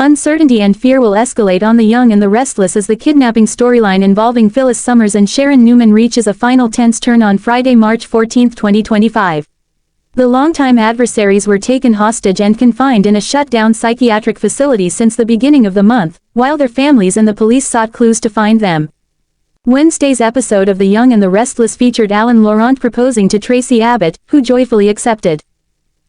Uncertainty and fear will escalate on the young and the restless as the kidnapping storyline involving Phyllis Summers and Sharon Newman reaches a final tense turn on Friday, March 14, 2025. The longtime adversaries were taken hostage and confined in a shut-down psychiatric facility since the beginning of the month, while their families and the police sought clues to find them. Wednesday's episode of The Young and the Restless featured Alan Laurent proposing to Tracy Abbott, who joyfully accepted.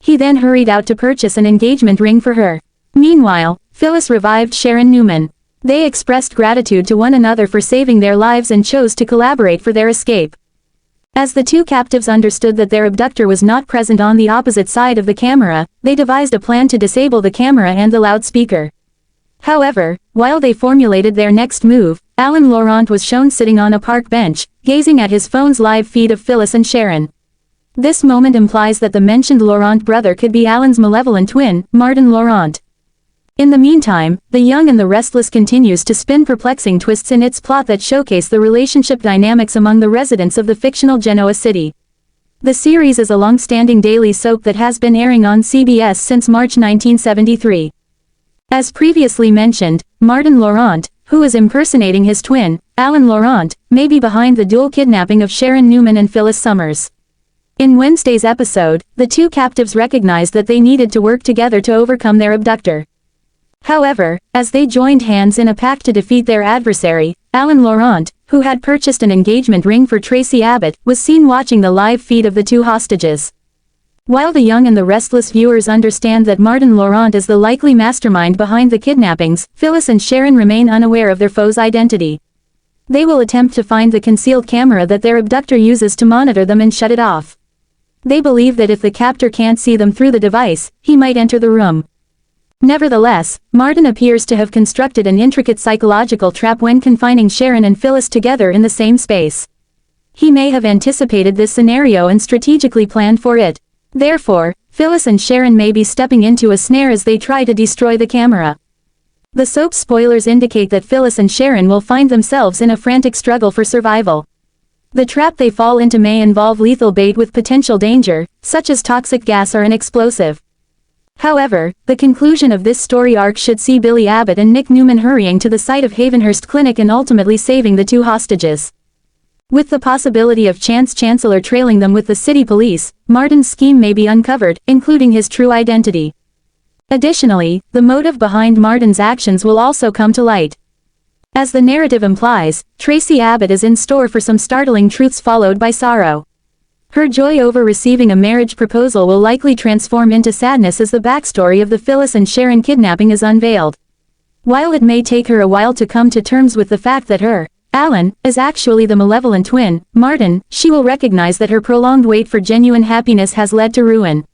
He then hurried out to purchase an engagement ring for her. Meanwhile, Phyllis revived Sharon Newman. They expressed gratitude to one another for saving their lives and chose to collaborate for their escape. As the two captives understood that their abductor was not present on the opposite side of the camera, they devised a plan to disable the camera and the loudspeaker. However, while they formulated their next move, Alan Laurent was shown sitting on a park bench, gazing at his phone's live feed of Phyllis and Sharon. This moment implies that the mentioned Laurent brother could be Alan's malevolent twin, Martin Laurent. In the meantime, The Young and the Restless continues to spin perplexing twists in its plot that showcase the relationship dynamics among the residents of the fictional Genoa city. The series is a long-standing daily soap that has been airing on CBS since March 1973. As previously mentioned, Martin Laurent, who is impersonating his twin, Alan Laurent, may be behind the dual kidnapping of Sharon Newman and Phyllis Summers. In Wednesday's episode, the two captives recognized that they needed to work together to overcome their abductor. However, as they joined hands in a pact to defeat their adversary, Alan Laurent, who had purchased an engagement ring for Tracy Abbott, was seen watching the live feed of the two hostages. While The Young and the Restless viewers understand that Martin Laurent is the likely mastermind behind the kidnappings, Phyllis and Sharon remain unaware of their foe's identity. They will attempt to find the concealed camera that their abductor uses to monitor them and shut it off. They believe that if the captor can't see them through the device, he might enter the room. Nevertheless, Martin appears to have constructed an intricate psychological trap when confining Sharon and Phyllis together in the same space. He may have anticipated this scenario and strategically planned for it. Therefore, Phyllis and Sharon may be stepping into a snare as they try to destroy the camera. The soap spoilers indicate that Phyllis and Sharon will find themselves in a frantic struggle for survival. The trap they fall into may involve lethal bait with potential danger, such as toxic gas or an explosive. However, the conclusion of this story arc should see Billy Abbott and Nick Newman hurrying to the site of Havenhurst Clinic and ultimately saving the two hostages. With the possibility of Chance Chancellor trailing them with the city police, Martin's scheme may be uncovered, including his true identity. Additionally, the motive behind Martin's actions will also come to light. As the narrative implies, Tracy Abbott is in store for some startling truths followed by sorrow. Her joy over receiving a marriage proposal will likely transform into sadness as the backstory of the Phyllis and Sharon kidnapping is unveiled. While it may take her a while to come to terms with the fact that her, Alan, is actually the malevolent twin, Martin, she will recognize that her prolonged wait for genuine happiness has led to ruin.